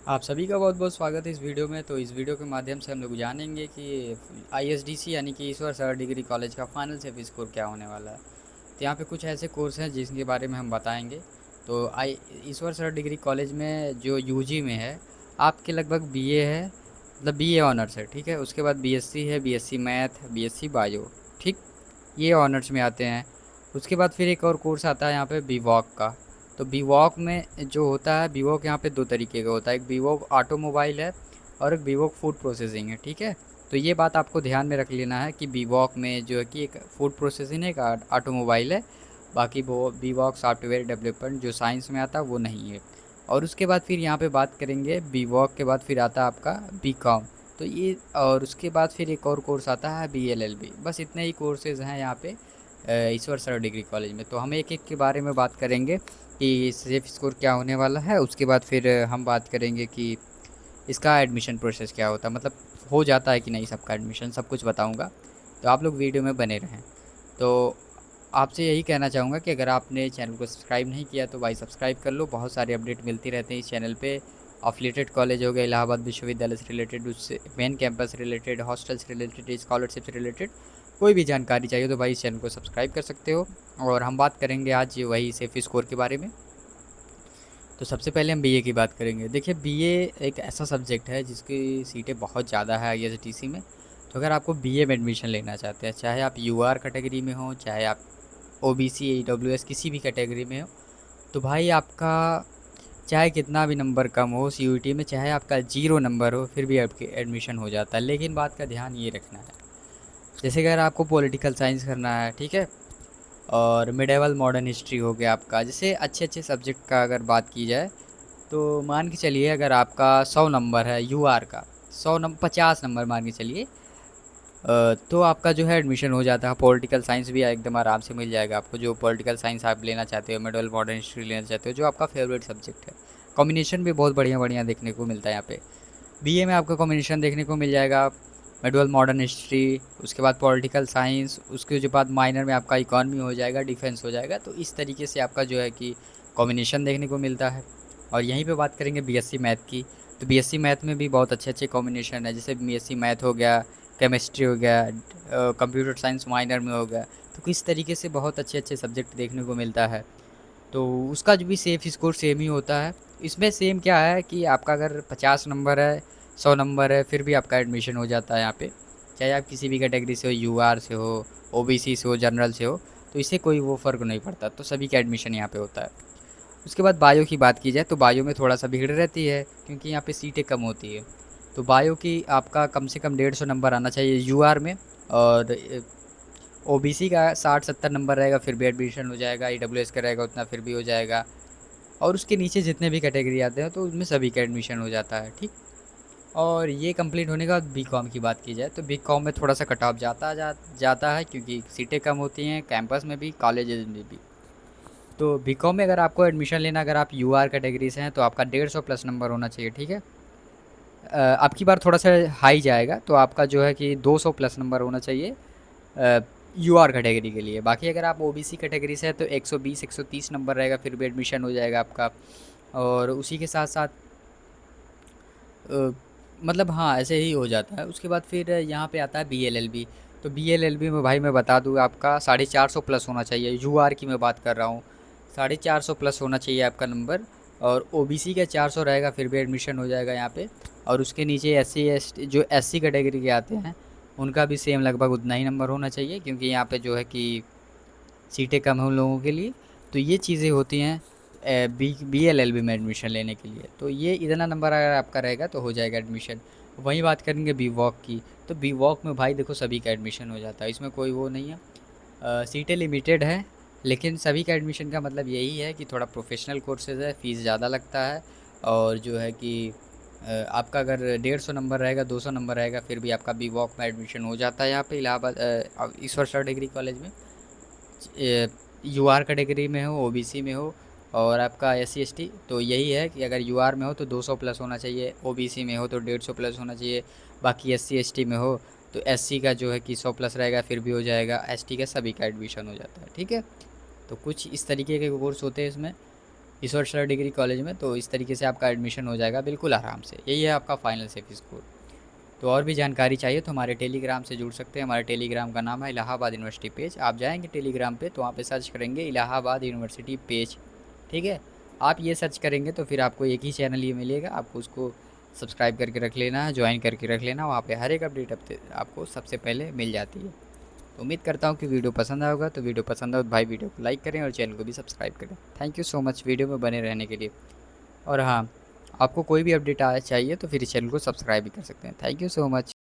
आप सभी का बहुत बहुत स्वागत है इस वीडियो में। तो इस वीडियो के माध्यम से हम लोग जानेंगे कि आईएसडीसी यानी कि ईश्वर सर डिग्री कॉलेज का फाइनल सेफ स्कोर क्या होने वाला है। तो यहाँ पे कुछ ऐसे कोर्स हैं जिनके बारे में हम बताएंगे। तो आई ईश्वर सर डिग्री कॉलेज में जो यूजी में है, आपके लगभग बीए है, मतलब बीए ऑनर्स है, ठीक है। उसके बाद बीएससी है, बीएससी मैथ, बीएससी बायो, ठीक, ये ऑनर्स में आते हैं। उसके बाद फिर एक और कोर्स आता है यहाँ पे बीवॉक का। तो बीवॉक में जो होता है, बीवॉक यहाँ पे दो तरीके का होता है, एक बीवॉक ऑटोमोबाइल है और एक बीवॉक फूड प्रोसेसिंग है, ठीक है। तो ये बात आपको ध्यान में रख लेना है कि बीवॉक में जो है कि एक फूड प्रोसेसिंग है, एक ऑटोमोबाइल है, बाकी वो बीवॉक सॉफ्टवेयर डेवलपमेंट जो साइंस में आता है वो नहीं है। और उसके बाद फिर यहाँ पे बात करेंगे, बीवॉक के बाद फिर आता है आपका बीकॉम। तो ये, और उसके बाद फिर एक और कोर्स आता है बीएलएलबी। बस इतने ही कोर्सेज़ हैं यहाँ पे ईश्वर सर डिग्री कॉलेज में। तो हम एक एक के बारे में बात करेंगे कि सेफ स्कोर क्या होने वाला है। उसके बाद फिर हम बात करेंगे कि इसका एडमिशन प्रोसेस क्या होता है, मतलब हो जाता है कि नहीं सबका एडमिशन, सब कुछ बताऊंगा। तो आप लोग वीडियो में बने रहें। तो आपसे यही कहना चाहूँगा कि अगर आपने चैनल को सब्सक्राइब नहीं किया तो भाई सब्सक्राइब कर लो। बहुत सारी अपडेट मिलती रहती हैं इस चैनल पे। अफिलिएटेड कॉलेज हो गया, इलाहाबाद विश्वविद्यालय से रिलेटेड, उससे मेन कैंपस से रिलेटेड, हॉस्टल से रिलेटेड, स्कॉलरशिप से रिलेटेड कोई भी जानकारी चाहिए तो भाई इस चैनल को सब्सक्राइब कर सकते हो। और हम बात करेंगे आज वही सेफ स्कोर के बारे में। तो सबसे पहले हम बीए की बात करेंगे। देखिए, बीए एक ऐसा सब्जेक्ट है जिसकी सीटें बहुत ज़्यादा है आईआरसीटीसी में। तो अगर आपको बीए में एडमिशन लेना चाहते हैं, चाहे आप यूआर कैटेगरी में हो, चाहे आप ओबीसी ईडब्ल्यूएस किसी भी कैटेगरी में हो, तो भाई आपका चाहे कितना भी नंबर कम हो सीयूईटी में, चाहे आपका 0 नंबर हो, फिर भी आपके एडमिशन हो जाता है। लेकिन बात का ध्यान ये रखना है, जैसे अगर आपको पॉलिटिकल साइंस करना है, ठीक है, और मिडेवल मॉडर्न हिस्ट्री हो गया आपका, जैसे अच्छे अच्छे सब्जेक्ट का अगर बात की जाए, तो मान के चलिए अगर आपका 100 नंबर है यूआर का, 50 नंबर मान के चलिए, तो आपका जो है एडमिशन हो जाता है। पॉलिटिकल साइंस भी एकदम आराम से मिल जाएगा आपको, जो पॉलिटिकल साइंस आप लेना चाहते हो, मिडल मॉडर्न हिस्ट्री लेना चाहते हो, जो आपका फेवरेट सब्जेक्ट है। कॉम्बिनेशन भी बहुत बढ़िया बढ़िया देखने को मिलता है यहाँ पे। बीए में आपको कॉम्बिनेशन देखने को मिल जाएगा, मिडल मॉडर्न हिस्ट्री, उसके बाद पॉलिटिकल साइंस, उसके जो बाद माइनर में आपका इकॉनमी हो जाएगा, डिफेंस हो जाएगा। तो इस तरीके से आपका जो है कि कॉम्बिनेशन देखने को मिलता है। और यहीं पे बात करेंगे बीएससी मैथ की। तो बीएससी मैथ में भी बहुत अच्छे अच्छे कॉम्बिनेशन है, जैसे बीएससी मैथ हो गया, केमिस्ट्री हो गया, कंप्यूटर साइंस माइनर में हो गया। तो किस तरीके से बहुत अच्छे अच्छे सब्जेक्ट देखने को मिलता है। तो उसका जो भी सेफ स्कोर सेम ही होता है। इसमें सेम क्या है कि आपका अगर 50 नंबर है, 100 नंबर है, फिर भी आपका एडमिशन हो जाता है यहाँ पे। चाहे आप किसी भी कैटेगरी से हो, यूआर से हो, ओबीसी से हो, जनरल से हो, तो इससे कोई वो फ़र्क नहीं पड़ता। तो सभी का एडमिशन यहाँ पे होता है। उसके बाद बायो की बात की जाए तो बायो में थोड़ा सा भीड़ रहती है, क्योंकि यहाँ पे सीटें कम होती है। तो बायो की आपका कम से कम 150 नंबर आना चाहिए यूआर में। और ओबीसी का 60-70 नंबर रहेगा फिर भी एडमिशन हो जाएगा, ईडब्ल्यूएस का रहेगा उतना फिर भी हो जाएगा। और उसके नीचे जितने भी कैटेगरी आते हैं तो उसमें सभी का एडमिशन हो जाता है, ठीक। और ये कंप्लीट होने के बाद बीकॉम की बात की जाए तो बीकॉम में थोड़ा सा कट ऑफ जाता है, क्योंकि सीटें कम होती हैं कैंपस में भी, कॉलेजेस में भी। तो बीकॉम में अगर आपको एडमिशन लेना, अगर आप यूआर कैटेगरी से हैं, तो आपका 150 प्लस नंबर होना चाहिए, ठीक है। आपकी बार थोड़ा सा हाई जाएगा, तो आपका जो है कि 200 प्लस नंबर होना चाहिए यूआर कैटेगरी के लिए। बाकी अगर आप ओबीसी कैटेगरी से है तो 120-130 नंबर रहेगा, फिर भी एडमिशन हो जाएगा आपका। और उसी के साथ साथ मतलब हाँ, ऐसे ही हो जाता है। उसके बाद फिर यहाँ पे आता है बीएलएलबी। तो बीएलएलबी में भाई मैं बता दूँ, आपका 450 प्लस होना चाहिए, यूआर की मैं बात कर रहा हूँ। 450 प्लस होना चाहिए आपका नंबर। और ओबीसी का 400 रहेगा, फिर भी एडमिशन हो जाएगा यहाँ पे। और उसके नीचे एससी एसटी, जो एससी कैटेगरी के आते हैं, उनका भी सेम लगभग उतना ही नंबर होना चाहिए, क्योंकि यहाँ पे जो है कि सीटें कम हैं उन लोगों के लिए। तो ये चीज़ें होती हैं बीएलएलबी में एडमिशन लेने के लिए। तो ये इतना नंबर अगर आपका रहेगा तो हो जाएगा एडमिशन। वहीं बात करेंगे बी वॉक की। तो बी वॉक में भाई देखो सभी का एडमिशन हो जाता है, इसमें कोई वो नहीं है। सीटें लिमिटेड है, लेकिन सभी का एडमिशन का मतलब यही है कि थोड़ा प्रोफेशनल कोर्सेज़ है, फ़ीस ज़्यादा लगता है। और जो है कि आपका अगर 150 नंबर रहेगा, 200 नंबर रहेगा, फिर भी आपका बी वॉक में एडमिशन हो जाता है यहाँ पे इलाहाबाद ईश्वर सर डिग्री कॉलेज में। यूआर कैटेगरी में हो, ओबीसी में हो, और आपका एससी एसटी, तो यही है कि अगर यूआर में हो तो 200 प्लस होना चाहिए, ओबीसी में हो तो 150 प्लस होना चाहिए। बाकी एससी एसटी में हो तो एससी का जो है कि 100 प्लस रहेगा, फिर भी हो जाएगा। एसटी का सभी का एडमिशन हो जाता है, ठीक है। तो कुछ इस तरीके के कोर्स होते हैं इसमें। ईश्वर सर डिग्री कॉलेज में। तो इस तरीके से आपका एडमिशन हो जाएगा बिल्कुल आराम से। यही है आपका फाइनल सिर्फ स्कोर। तो और भी जानकारी चाहिए तो हमारे टेलीग्राम से जुड़ सकते हैं। हमारे टेलीग्राम का नाम है इलाहाबाद यूनिवर्सिटी पेज। आप जाएंगे टेलीग्राम पे तो वहाँ पे सर्च करेंगे इलाहाबाद यूनिवर्सिटी पेज, ठीक है। आप ये सर्च करेंगे तो फिर आपको एक ही चैनल ये मिलेगा, आपको उसको सब्सक्राइब करके रख लेना है, ज्वाइन करके रख लेना। वहाँ पे हर एक अपडेट आपको सबसे पहले मिल जाती है। तो उम्मीद करता हूँ कि वीडियो पसंद आएगा। तो वीडियो पसंद आए तो भाई वीडियो को लाइक करें और चैनल को भी सब्सक्राइब करें। Thank you so much video में बने रहने के लिए। और हाँ, आपको कोई भी अपडेट चाहिए तो फिर इस चैनल को सब्सक्राइब भी कर सकते हैं। Thank you so much.